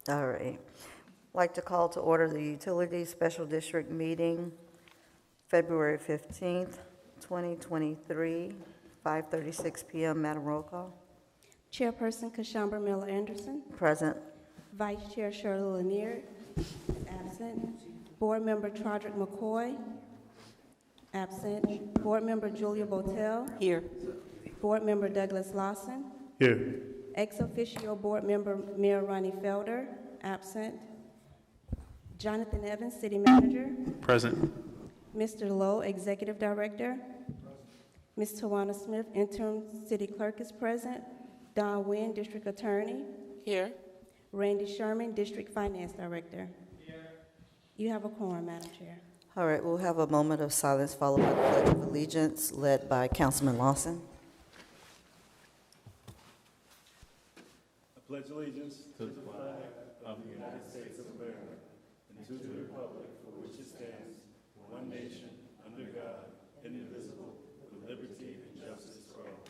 All right. Like to call to order the Utility Special District meeting, February 15th, 2023, 5:36 PM. Madam Roll Call. Chairperson Kashambra Miller Anderson. Present. Vice Chair Shirley Lanier is absent. Board Member Trodrick McCoy, absent. Board Member Julia Botel. Here. Board Member Douglas Lawson. Here. Ex officio Board Member Mayor Ronnie Felder, absent. Jonathan Evans, City Manager. Present. Mr. Lowe, Executive Director. Ms. Tawana Smith, Interim City Clerk is present. Don Wynn, District Attorney. Here. Randy Sherman, District Finance Director. You have a quorum, Madam Chair. All right, we'll have a moment of silence followed by the Pledge of Allegiance led by Councilman Lawson. I pledge allegiance to the flag of the United States of America and to the republic for which it stands, one nation, under God, indivisible, with liberty and justice for all.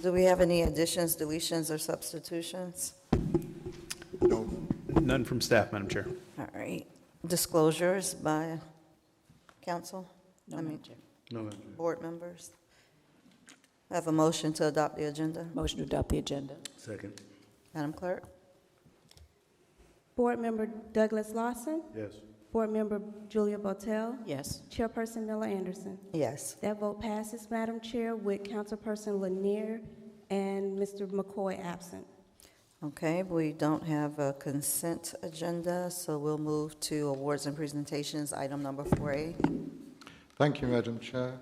Do we have any additions, deletions, or substitutions? No. None from staff, Madam Chair. All right. Disclosures by council? Madam Chair. No, Madam Chair. Board members? I have a motion to adopt the agenda. Motion to adopt the agenda. Second. Madam Clerk? Board Member Douglas Lawson. Yes. Board Member Julia Botel. Yes. Chairperson Miller Anderson. Yes. That vote passes, Madam Chair, with Councilperson Lanier and Mr. McCoy absent. Okay, we don't have a consent agenda, so we'll move to awards and presentations, item number 4A. Thank you, Madam Chair.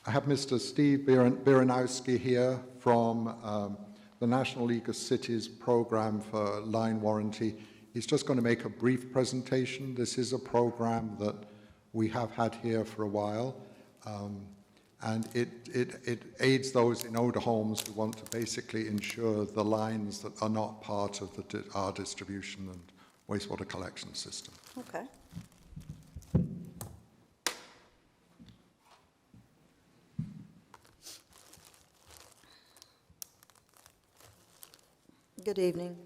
I have Mr. Steve Biranowski here from the National League of Cities program for line warranty. He's just going to make a brief presentation. This is a program that we have had here for a while, and it aids those in older homes who want to basically ensure the lines that are not part of our distribution and wastewater collection system. Okay. Good evening.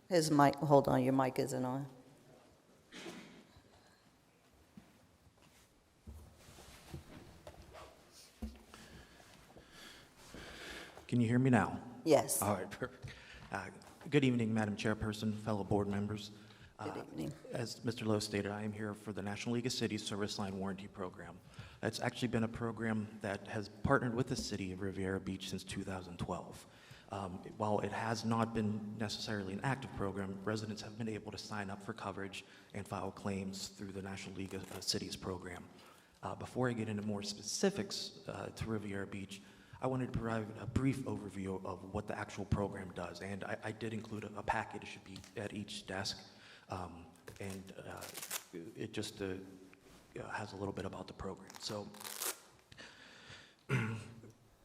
His mic, hold on, your mic isn't on. Can you hear me now? Yes. All right, perfect. Good evening, Madam Chairperson, fellow board members. Good evening. As Mr. Lowe stated, I am here for the National League of Cities Service Line Warranty Program. It's actually been a program that has partnered with the city of Riviera Beach since 2012. While it has not been necessarily an active program, residents have been able to sign up for coverage and file claims through the National League of Cities program. Before I get into more specifics to Riviera Beach, I wanted to provide a brief overview of what the actual program does, and I did include a packet. It should be at each desk, and it just has a little bit about the program. So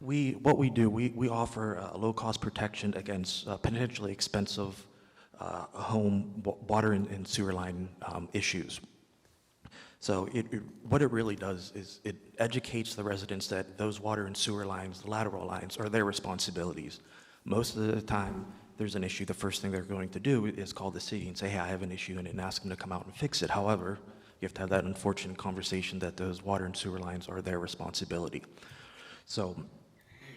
what we do, we offer low-cost protection against potentially expensive home water and sewer line issues. So what it really does is it educates the residents that those water and sewer lines, the lateral lines, are their responsibilities. Most of the time, there's an issue, the first thing they're going to do is call the city and say, hey, I have an issue, and ask them to come out and fix it. However, you have to have that unfortunate conversation that those water and sewer lines are their responsibility. So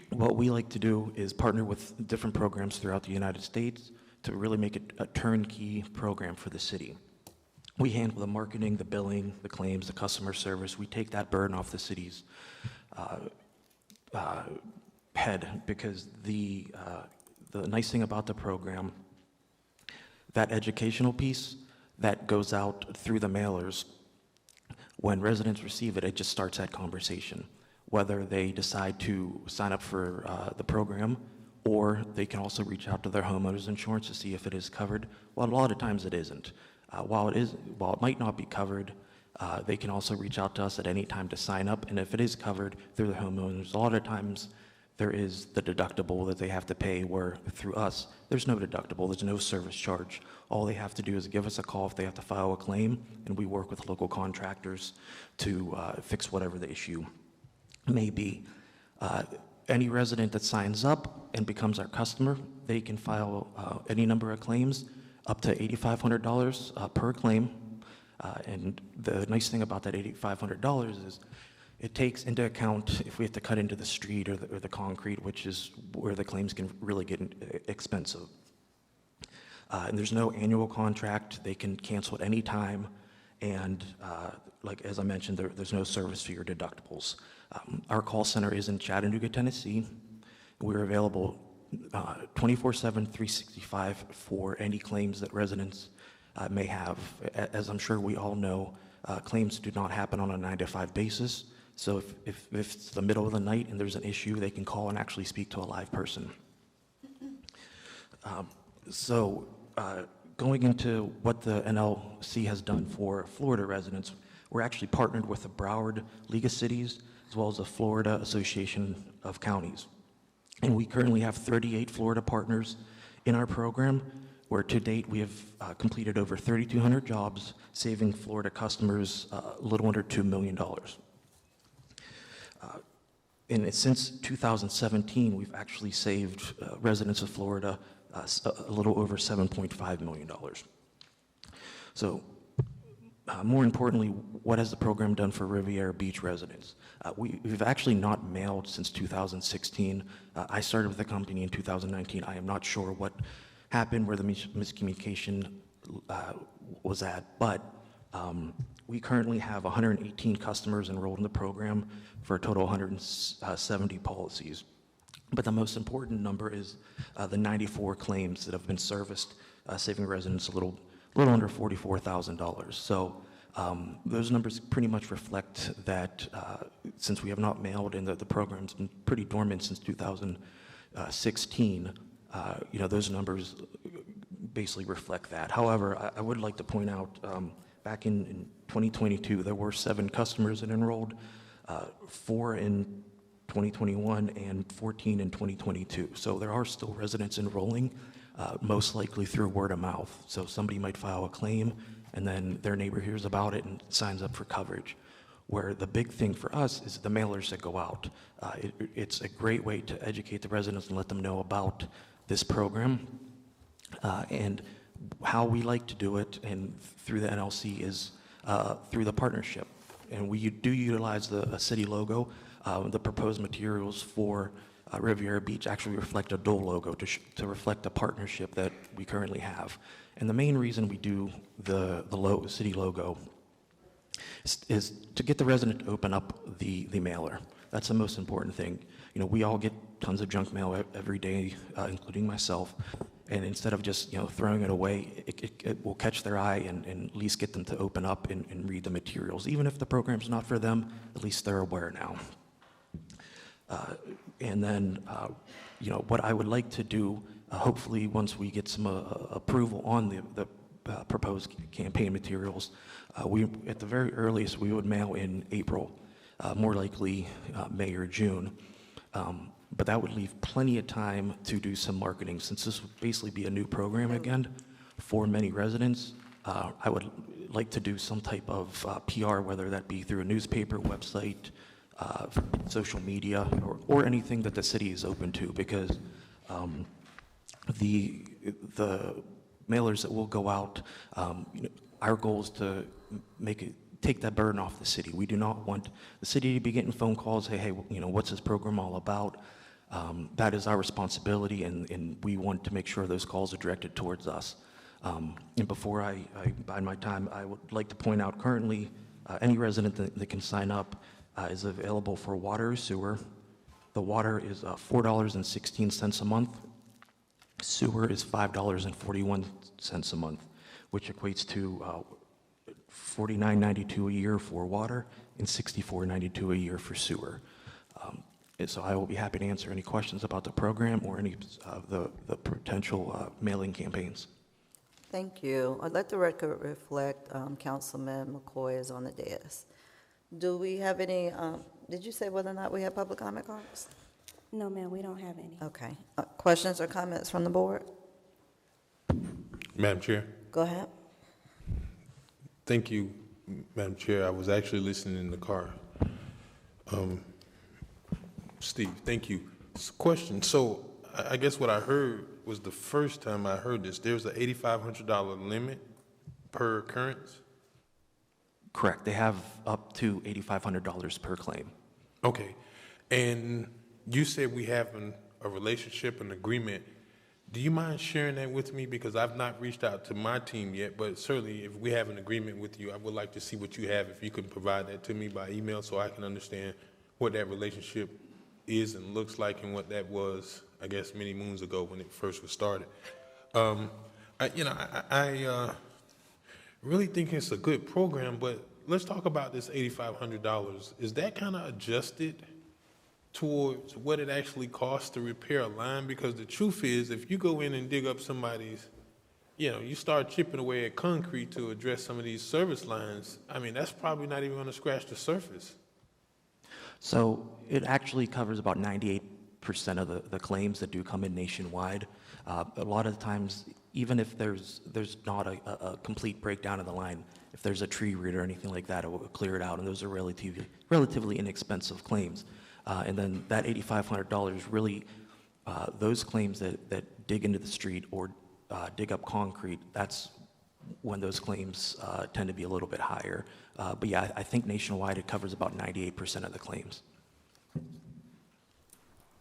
what we like to do is partner with different programs throughout the United States to really make it a turnkey program for the city. We handle the marketing, the billing, the claims, the customer service. We take that burden off the city's head, because the nice thing about the program, that educational piece, that goes out through the mailers. When residents receive it, it just starts that conversation. Whether they decide to sign up for the program, or they can also reach out to their homeowner's insurance to see if it is covered. Well, a lot of times it isn't. While it might not be covered, they can also reach out to us at any time to sign up, and if it is covered through the homeowners, a lot of times there is the deductible that they have to pay, where through us, there's no deductible, there's no service charge. All they have to do is give us a call if they have to file a claim, and we work with local contractors to fix whatever the issue may be. Any resident that signs up and becomes our customer, they can file any number of claims, up to $8,500 per claim. And the nice thing about that $8,500 is it takes into account if we have to cut into the street or the concrete, which is where the claims can really get expensive. And there's no annual contract. They can cancel at any time. And like as I mentioned, there's no service fee or deductibles. Our call center is in Chattanooga, Tennessee. We're available 24/7, 365 for any claims that residents may have. As I'm sure we all know, claims do not happen on a 9-to-5 basis. So if it's the middle of the night and there's an issue, they can call and actually speak to a live person. Going into what the NLC has done for Florida residents, we're actually partnered with the Broward League of Cities as well as the Florida Association of Counties. And we currently have 38 Florida partners in our program, where to date we have completed over 3,200 jobs, saving Florida customers a little under $2 million. And since 2017, we've actually saved residents of Florida a little over $7.5 million. So more importantly, what has the program done for Riviera Beach residents? We've actually not mailed since 2016. I started with the company in 2019. I am not sure what happened, where the miscommunication was at, but we currently have 118 customers enrolled in the program for a total of 170 policies. But the most important number is the 94 claims that have been serviced, saving residents a little under $44,000. So those numbers pretty much reflect that since we have not mailed and the program's been pretty dormant since 2016, those numbers basically reflect that. However, I would like to point out back in 2022, there were 7 customers that enrolled, 4 in 2021 and 14 in 2022. So there are still residents enrolling, most likely through word of mouth. So somebody might file a claim and then their neighbor hears about it and signs up for coverage. Where the big thing for us is the mailers that go out. It's a great way to educate the residents and let them know about this program. And how we like to do it and through the NLC is through the partnership. And we do utilize a city logo. The proposed materials for Riviera Beach actually reflect a dual logo to reflect the partnership that we currently have. And the main reason we do the city logo is to get the resident to open up the mailer. That's the most important thing. We all get tons of junk mail every day, including myself. And instead of just throwing it away, it will catch their eye and at least get them to open up and read the materials. Even if the program's not for them, at least they're aware now. And then, what I would like to do, hopefully once we get some approval on the proposed campaign materials, at the very earliest, we would mail in April, more likely May or June. But that would leave plenty of time to do some marketing. Since this would basically be a new program again for many residents, I would like to do some type of PR, whether that be through a newspaper, website, social media, or anything that the city is open to, because the mailers that will go out, our goal is to take that burden off the city. We do not want the city to be getting phone calls, hey, what's this program all about? That is our responsibility, and we want to make sure those calls are directed towards us. And before I bide my time, I would like to point out currently, any resident that can sign up is available for water or sewer. The water is $4.16 a month. Sewer is $5.41 a month, which equates to $49.92 a year for water and $64.92 a year for sewer. And so I will be happy to answer any questions about the program or any of the potential mailing campaigns. Thank you. I'd let the record reflect Councilman McCoy is on the dais. Do we have any, did you say whether or not we have public comment cards? No, ma'am, we don't have any. Okay. Questions or comments from the board? Madam Chair, Go ahead. thank you, Madam Chair. I was actually listening in the car. Steve, thank you. Question, so I guess what I heard was the first time I heard this, there's an $8,500 limit per occurrence? Correct. They have up to $8,500 per claim. Okay, and you said we have a relationship, an agreement. Do you mind sharing that with me? Because I've not reached out to my team yet, but certainly if we have an agreement with you, I would like to see what you have, if you can provide that to me by email so I can understand what that relationship is and looks like and what that was, I guess, many moons ago when it first was started. I really think it's a good program, but let's talk about this $8,500. Is that kind of adjusted towards what it actually costs to repair a line? Because the truth is, if you go in and dig up somebody's, you start chipping away at concrete to address some of these service lines, I mean, that's probably not even going to scratch the surface. So it actually covers about 98% of the claims that do come in nationwide. A lot of the times, even if there's not a complete breakdown of the line, if there's a tree root or anything like that, it will clear it out, and those are relatively inexpensive claims. And then that $8,500 really, those claims that dig into the street or dig up concrete, that's when those claims tend to be a little bit higher. But yeah, I think nationwide it covers about 98% of the claims.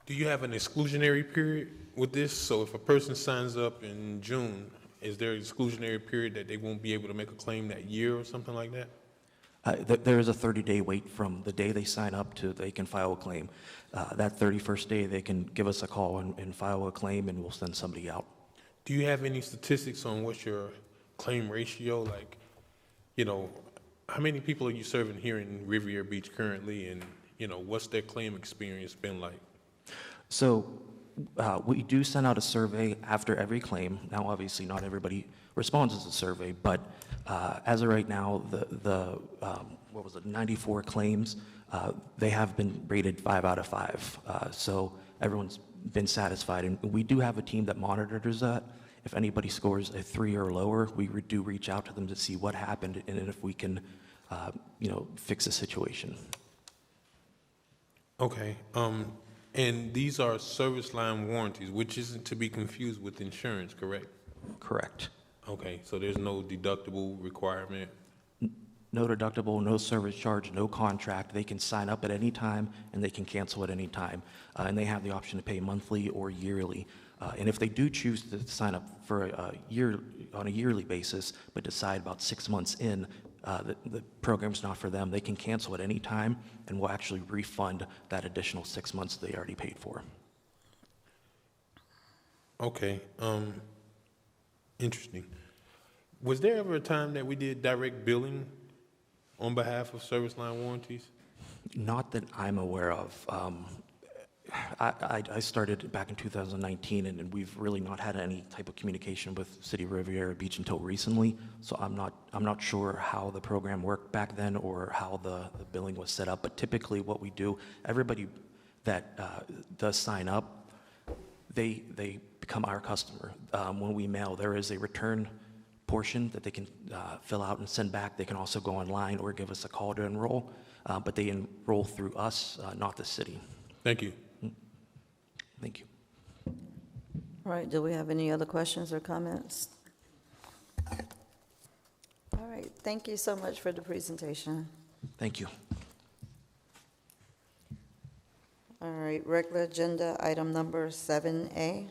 Do you have an exclusionary period with this? So if a person signs up in June, is there an exclusionary period that they won't be able to make a claim that year or something like that? There is a 30-day wait from the day they sign up to they can file a claim. That 31st day, they can give us a call and file a claim, and we'll send somebody out. Do you have any statistics on what's your claim ratio? Like, how many people are you serving here in Riviera Beach currently, and, what's their claim experience been like? So we do send out a survey after every claim. Now, obviously, not everybody responds to the survey, but as of right now, the 94 claims, they have been rated 5 out of 5. So everyone's been satisfied. And we do have a team that monitors that. If anybody scores a 3 or lower, we do reach out to them to see what happened and if we can, fix the situation. Okay. And these are service line warranties, which isn't to be confused with insurance, correct? Correct. Okay, so there's no deductible requirement? No deductible, no service charge, no contract. They can sign up at any time and they can cancel at any time. And they have the option to pay monthly or yearly. And if they do choose to sign up for on a yearly basis, but decide about 6 months in, the program's not for them, they can cancel at any time, and we'll actually refund that additional 6 months they already paid for. Okay, interesting. Was there ever a time that we did direct billing on behalf of service line warranties? Not that I'm aware of. I started back in 2019, and we've really not had any type of communication with City of Riviera Beach until recently. So I'm not sure how the program worked back then or how the billing was set up. But typically, what we do, everybody that does sign up, they become our customer. When we mail, there is a return portion that they can fill out and send back. They can also go online or give us a call to enroll, but they enroll through us, not the city. Thank you. Thank you. All right, do we have any other questions or comments? All right, thank you so much for the presentation. Thank you. All right, regular agenda item number 7A.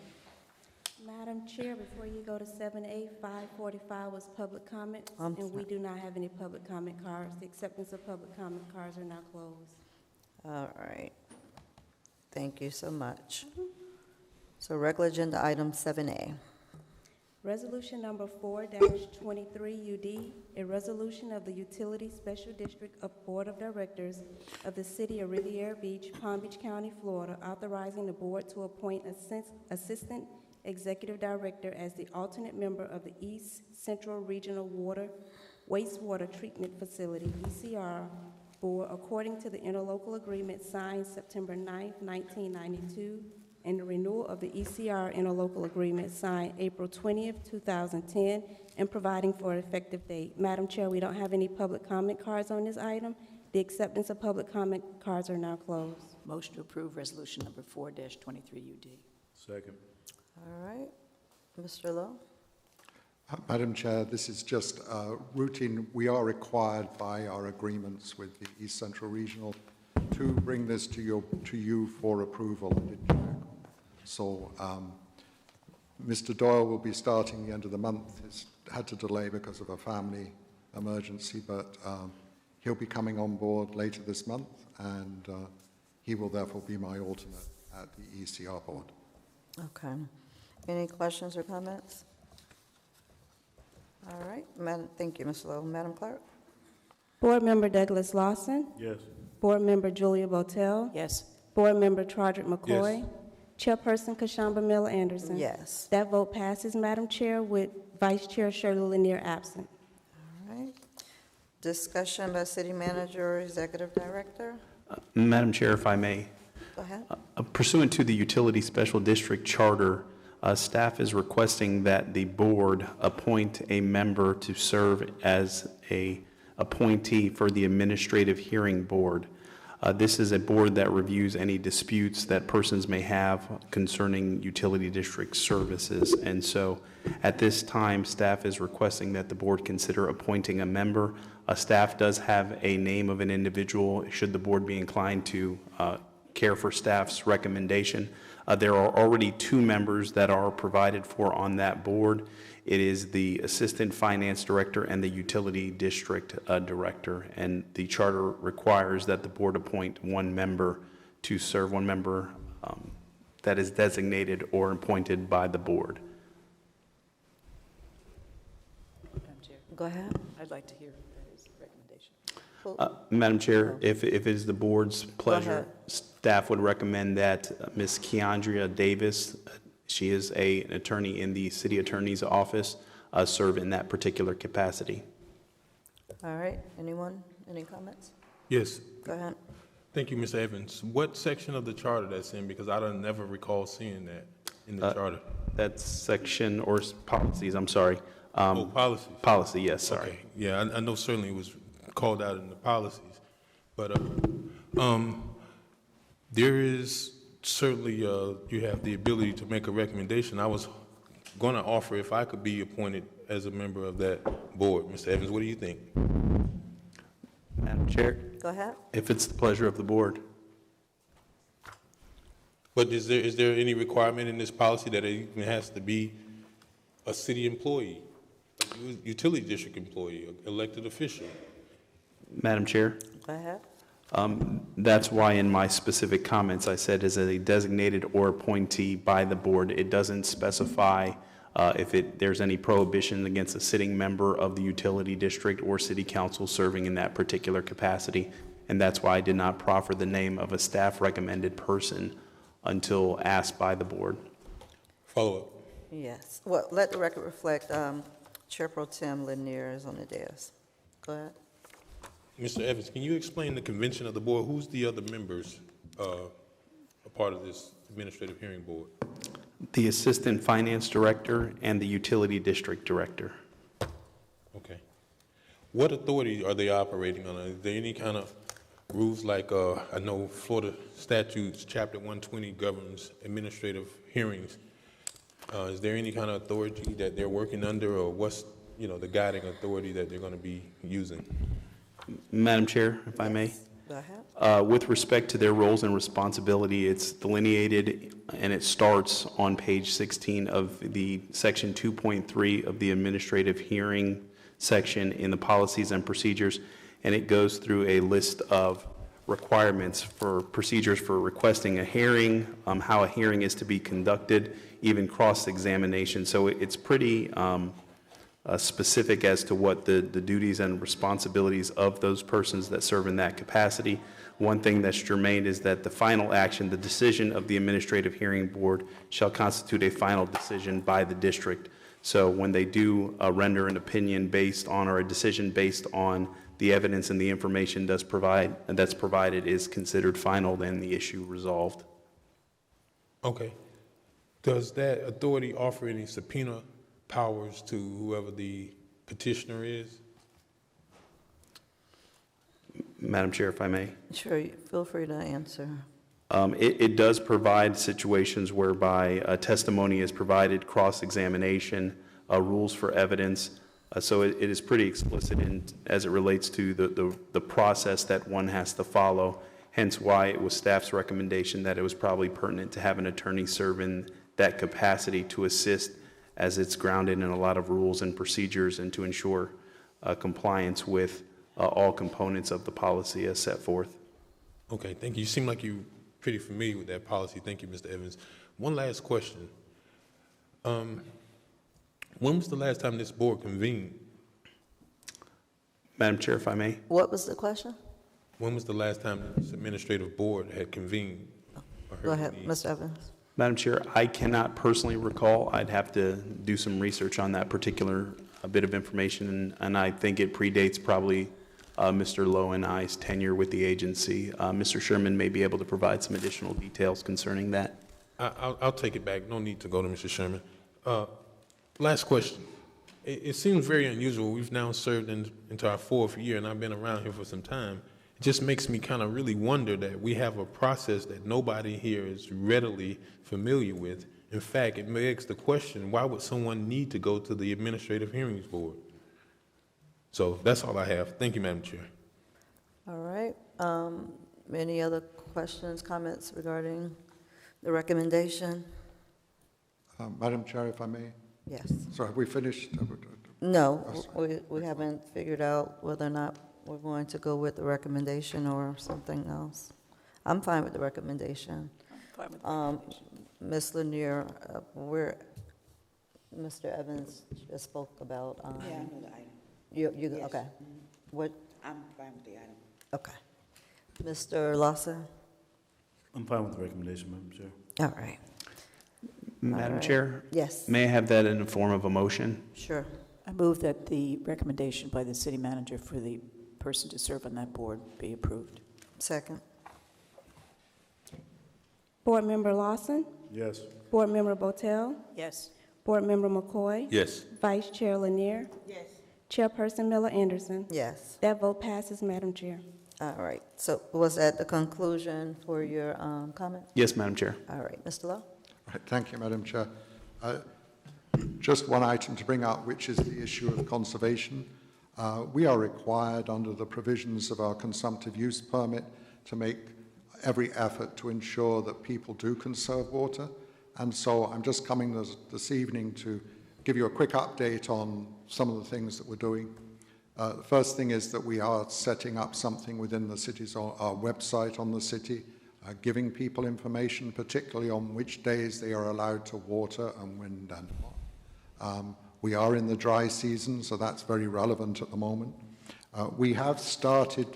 Madam Chair, before you go to 7A, 545 was public comments, I'm and we do not have any public comment cards. The acceptance of public comment cards are now closed. All right. Thank you so much. So regular agenda item 7A. Resolution number 4-23 UD, a resolution of the Utility Special District of Board of Directors of the City of Riviera Beach, Palm Beach County, Florida, authorizing the board to appoint Assistant Executive Director as the alternate member of the East Central Regional Wastewater Treatment Facility, ECR, according to the interlocal agreement signed September 9, 1992, and the renewal of the ECR interlocal agreement signed April 20, 2010, and providing for an effective date. Madam Chair, we don't have any public comment cards on this item. The acceptance of public comment cards are now closed. Motion to approve resolution number 4-23 UD. Second. All right. Mr. Lowe? Madam Chair, this is just routine. We are required by our agreements with the East Central Regional to bring this to you for approval. So Mr. Doyle will be starting the end of the month. He's had to delay because of a family emergency, but he'll be coming on board later this month, and he will therefore be my alternate at the ECR board. Okay. Any questions or comments? All right. Thank you, Mr. Lowe. Madam Clerk? Board Member Douglas Lawson. Yes. Board Member Julia Botel. Yes. Board Member Troderick McCoy. Yes. Chairperson Kashamba Miller Anderson. Yes. That vote passes, Madam Chair, with Vice Chair Shirley Lanier absent. All right. Discussion by City Manager or Executive Director? Madam Chair, if I may, Go ahead. pursuant to the Utility Special District Charter, staff is requesting that the board appoint a member to serve as a appointee for the Administrative Hearing Board. This is a board that reviews any disputes that persons may have concerning utility district services. And so at this time, staff is requesting that the board consider appointing a member. Staff does have a name of an individual, should the board be inclined to care for staff's recommendation. There are already 2 members that are provided for on that board. It is the Assistant Finance Director and the Utility District Director, and the charter requires that the board appoint one member to serve, one member that is designated or appointed by the board. Madam Chair, Go ahead. I'd like to hear his recommendation. Madam Chair, if it is the board's pleasure, ahead. staff would recommend that Ms. Keandria Davis, she is an attorney in the City Attorney's Office, serve in that particular capacity. All right. Anyone? Any comments? Yes. Go ahead. Thank you, Mr. Evans. What section of the charter that's in? Because I don't never recall seeing that in the charter. That's section, or policies, I'm sorry. Policies. Policy, yes, sorry. Okay. Yeah, I know certainly it was called out in the policies, but there is certainly you have the ability to make a recommendation. I was going to offer if I could be appointed as a member of that board. Mr. Evans, what do you think? Madam Chair, Go ahead. if it's the pleasure of the board. But is there any requirement in this policy that it even has to be a city employee, a utility district employee, an elected official? Madam Chair, Go ahead. that's why in my specific comments I said as a designated or appointee by the board. It doesn't specify if there's any prohibition against a sitting member of the utility district or city council serving in that particular capacity. And that's why I did not proffer the name of a staff recommended person until asked by the board. Follow up. Yes. Well, let the record reflect Chair Pro Tem Lanier is on the dais. Go ahead. Mr. Evans, can you explain the convention of the board? Who's the other members a part of this administrative hearing board? The Assistant Finance Director and the Utility District Director. Okay. What authority are they operating on? Is there any kind of rules like, I know Florida statutes, Chapter 120 governs administrative hearings. Is there any kind of authority that they're working under, or what's, the guiding authority that they're going to be using? Madam Chair, if I may. Go ahead. With respect to their roles and responsibility, it's delineated and it starts on page 16 of the section 2.3 of the administrative hearing section in the policies and procedures, and it goes through a list of requirements for procedures for requesting a hearing, how a hearing is to be conducted, even cross-examination. So it's pretty specific as to what the duties and responsibilities of those persons that serve in that capacity. One thing that's germane is that the final action, the decision of the Administrative Hearing Board, shall constitute a final decision by the district. So when they do render an opinion based on, or a decision based on the evidence and the information that's provided is considered final, then the issue resolved. Okay. Does that authority offer any subpoena powers to whoever the petitioner is? Madam Chair, if I may. Sure, feel free to answer. It does provide situations whereby testimony is provided, cross-examination, rules for evidence. So it is pretty explicit as it relates to the process that one has to follow, hence why it was staff's recommendation that it was probably pertinent to have an attorney serve in that capacity to assist, as it's grounded in a lot of rules and procedures, and to ensure compliance with all components of the policy as set forth. Okay, thank you. You seem like you're pretty familiar with that policy. Thank you, Mr. Evans. One last question. When was the last time this board convened? Madam Chair, if I may. What was the question? When was the last time this administrative board had convened? or Go heard ahead, any- Mr. Evans. Madam Chair, I cannot personally recall. I'd have to do some research on that particular bit of information, and I think it predates probably Mr. Lowe and I's tenure with the agency. Mr. Sherman may be able to provide some additional details concerning that. I'll take it back. No need to go to Mr. Sherman. Last question. It seems very unusual. We've now served into our 4th year, and I've been around here for some time. It just makes me kind of really wonder that we have a process that nobody here is readily familiar with. In fact, it begs the question, why would someone need to go to the Administrative Hearings Board? So that's all I have. Thank you, Madam Chair. All right. Any other questions, comments regarding the recommendation? Madam Chair, if I may. Yes. So have we finished? No, we haven't figured out whether or not we're going to go with the recommendation or something else. I'm fine with the recommendation. Fine with the Ms. Lanier, Mr. Evans just spoke about. Yeah, I know the item. You, Yes. okay. What, I'm fine with the item. okay. Mr. Lawson? I'm fine with the recommendation, Madam Chair. All right. Madam right. Chair? Yes, May I have that in the form of a motion? sure. I move that the recommendation by the city manager for the person to serve on that board be approved. Second. Board Member Lawson, Yes. Board Member Botel, Yes. Board Member McCoy, Yes. Vice Chair Lanier, Yes. Chairperson Miller Anderson. Yes. That vote passes, Madam Chair. All right. So was that the conclusion for your comment? Yes, Madam Chair. All right. Mr. Lowe? Right, thank you, Madam Chair. Just one item to bring up, which is the issue of conservation. We are required under the provisions of our consumptive use permit to make every effort to ensure that people do conserve water. And so I'm just coming this evening to give you a quick update on some of the things that we're doing. The first thing is that we are setting up something within the city's our website on the city, giving people information, particularly on which days they are allowed to water and when and what. We are in the dry season, so that's very relevant at the moment. We have started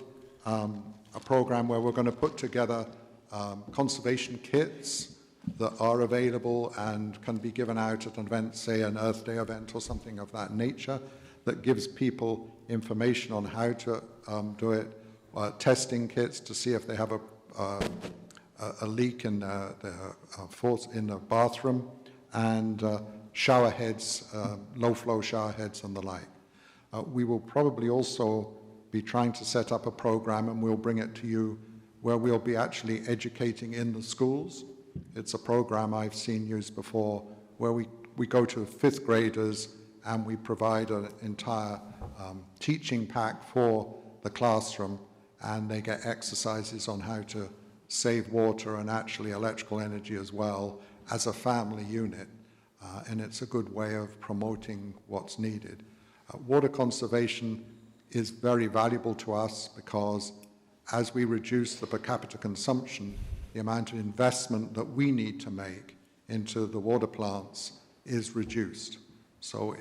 a program where we're going to put together conservation kits that are available and can be given out at an event, say an Earth Day event or something of that nature, that gives people information on how to do it, testing kits to see if they have a leak in the bathroom, and shower heads, low-flow shower heads and the like. We will probably also be trying to set up a program, and we'll bring it to you, where we'll be actually educating in the schools. It's a program I've seen used before, where we go to 5th graders and we provide an entire teaching pack for the classroom, and they get exercises on how to save water and actually electrical energy as well as a family unit. And it's a good way of promoting what's needed. Water conservation is very valuable to us because as we reduce the per capita consumption, the amount of investment that we need to make into the water plants is reduced. So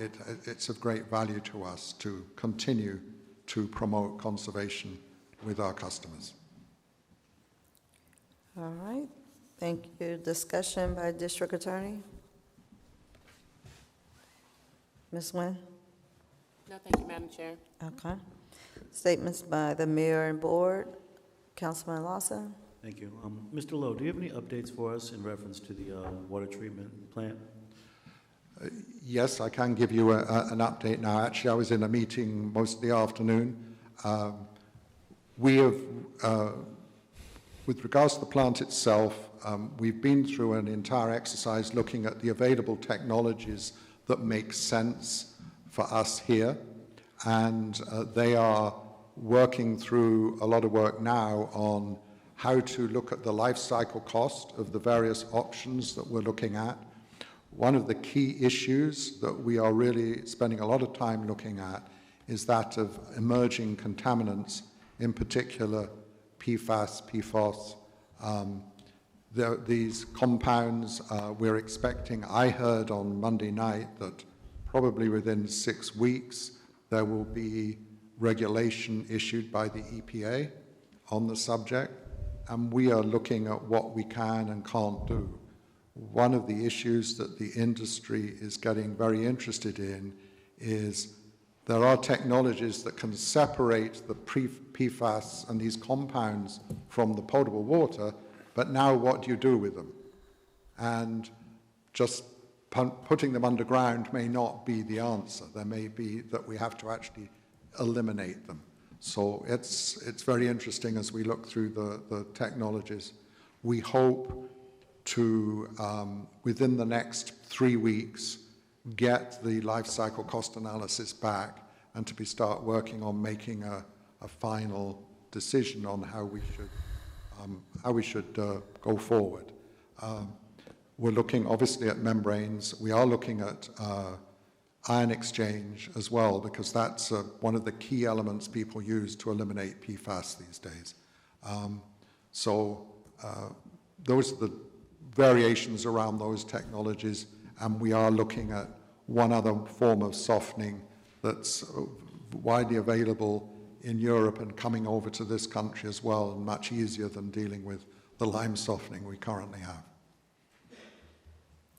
it's of great value to us to continue to promote conservation with our customers. All right. Thank you. Discussion by District Attorney? Ms. Nguyen? No, thank you, Madam Chair. Okay. Statements by the mayor and board. Councilman Lawson. Thank you. Mr. Lowe, do you have any updates for us in reference to the water treatment plant? Yes, I can give you an update now. Actually, I was in a meeting most of the afternoon. We have, with regards to the plant itself, we've been through an entire exercise looking at the available technologies that make sense for us here. And they are working through a lot of work now on how to look at the life cycle cost of the various options that we're looking at. One of the key issues that we are really spending a lot of time looking at is that of emerging contaminants, in particular PFAS, PFOS. These compounds we're expecting, I heard on Monday night that probably within 6 weeks there will be regulation issued by the EPA on the subject, and we are looking at what we can and can't do. One of the issues that the industry is getting very interested in is there are technologies that can separate the PFAS and these compounds from the potable water, but now what do you do with them? And just putting them underground may not be the answer. There may be that we have to actually eliminate them. So it's very interesting as we look through the technologies. We hope to, within the next 3 weeks, get the life cycle cost analysis back and to start working on making a final decision on how we should go forward. We're looking obviously at membranes. We are looking at ion exchange as well, because that's one of the key elements people use to eliminate PFAS these days. Those are the variations around those technologies, and we are looking at one other form of softening that's widely available in Europe and coming over to this country as well, and much easier than dealing with the lime softening we currently have.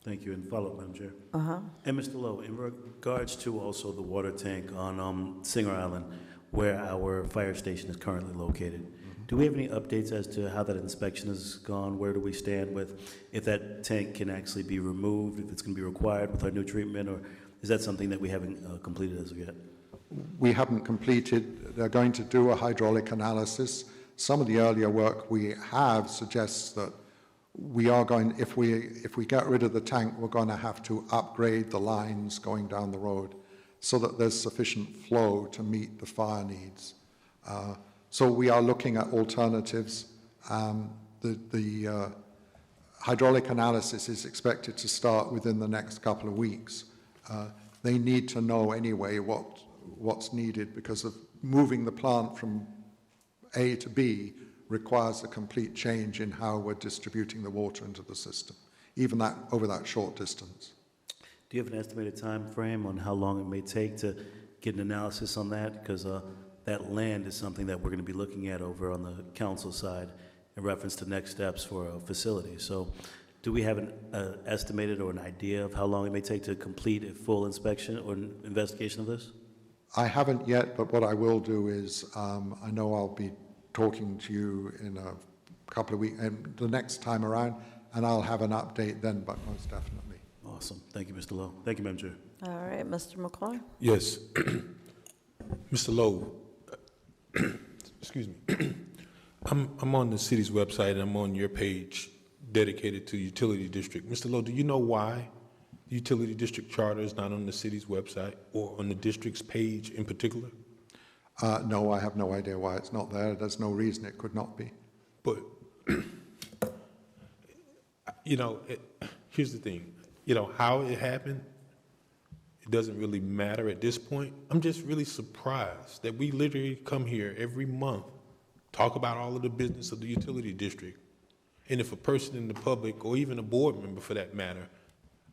Thank you. And follow-up, Madam Chair. And Mr. Lowe, in regards to also the water tank on Singer Island, where our fire station is currently located, do we have any updates as to how that inspection has gone? Where do we stand with if that tank can actually be removed, if it's going to be required with our new treatment, or is that something that we haven't completed as of yet? We haven't completed. They're going to do a hydraulic analysis. Some of the earlier work we have suggests that we are going, if we get rid of the tank, we're going to have to upgrade the lines going down the road so that there's sufficient flow to meet the fire needs. So we are looking at alternatives. The hydraulic analysis is expected to start within the next couple of weeks. They need to know anyway what's needed, because of moving the plant from A to B requires a complete change in how we're distributing the water into the system, even that over that short distance. Do you have an estimated time frame on how long it may take to get an analysis on that? Because that land is something that we're going to be looking at over on the council side in reference to next steps for a facility. So do we have an estimated or an idea of how long it may take to complete a full inspection or an investigation of this? I haven't yet, but what I will do is I know I'll be talking to you in a couple of weeks, and the next time around, and I'll have an update then, but most definitely. Awesome. Thank you, Mr. Lowe. Thank you, Madam Chair. All right, Mr. McCoy. Yes. Mr. Lowe, excuse me. I'm on the city's website, and I'm on your page dedicated to utility district. Mr. Lowe, do you know why the utility district charter is not on the city's website or on the district's page in particular? No, I have no idea why it's not there. There's no reason it could not be. But, here's the thing. How it happened, it doesn't really matter at this point. I'm just really surprised that we literally come here every month, talk about all of the business of the utility district, and if a person in the public, or even a board member for that matter,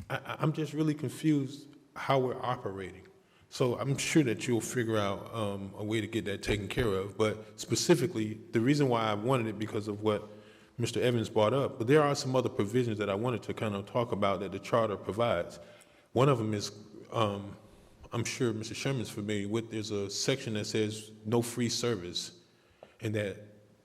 I'm just really confused how we're operating. So I'm sure that you'll figure out a way to get that taken care of. But specifically, the reason why I wanted it because of what Mr. Evans brought up, but there are some other provisions that I wanted to kind of talk about that the charter provides. One of them is I'm sure Mr. Sherman's familiar with, there's a section that says no free service, and that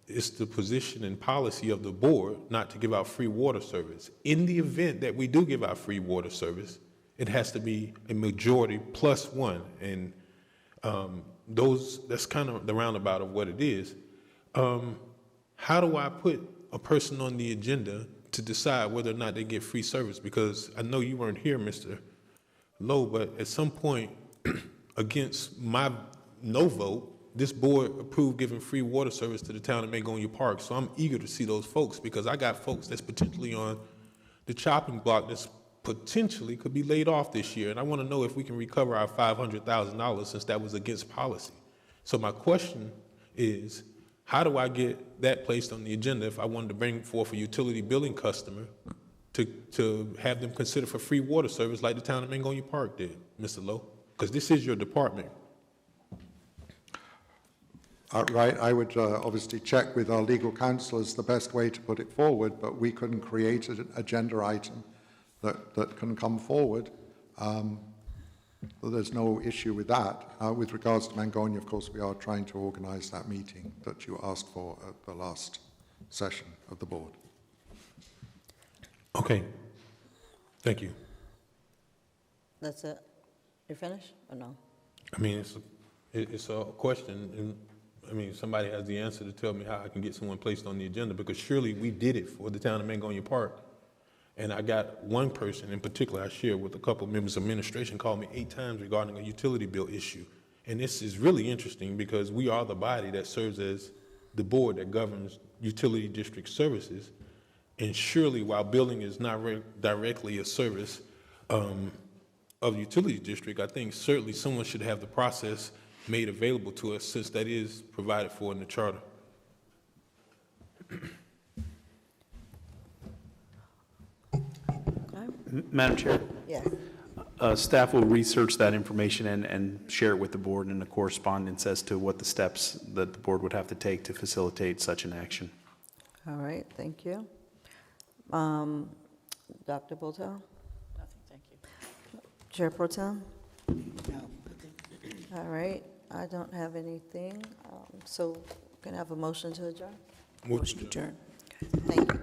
it's the position and policy of the board not to give out free water service. In the event that we do give out free water service, it has to be a majority plus one, and that's kind of the roundabout of what it is. How do I put a person on the agenda to decide whether or not they get free service? Because I know you weren't here, Mr. Lowe, but at some point, against my no vote, this board approved giving free water service to the town of Magonia Park. So I'm eager to see those folks, because I got folks that's potentially on the chopping block that's potentially could be laid off this year. And I want to know if we can recover our $500,000 since that was against policy. So my question is, how do I get that placed on the agenda if I wanted to bring forth a utility billing customer to have them consider for free water service like the town of Magonia Park did, Mr. Lowe? Because this is your department. Right, I would obviously check with our legal counsel as the best way to put it forward, but we couldn't create an agenda item that can come forward. So there's no issue with that. With regards to Mangonia, of course, we are trying to organize that meeting that you asked for at the last session of the board. Okay. Thank you. That's it? You're finished, or no? I mean, it's a question, and I mean, somebody has the answer to tell me how I can get someone placed on the agenda, because surely we did it for the town of Magonia Park. And I got one person in particular I shared with a couple of members of administration called me 8 times regarding a utility bill issue. And this is really interesting because we are the body that serves as the board that governs utility district services. And surely while billing is not directly a service of the utility district, I think certainly someone should have the process made available to us, since that is provided for in the charter. Madam Chair, Yes. staff will research that information and share it with the board in a correspondence as to what the steps that the board would have to take to facilitate such an action. All right, thank you. Dr. Botel? Nothing, thank you. Chair Pro Tem? No. All right, I don't have anything, so can I have a motion to adjourn? Motion to adjourn. Thank you.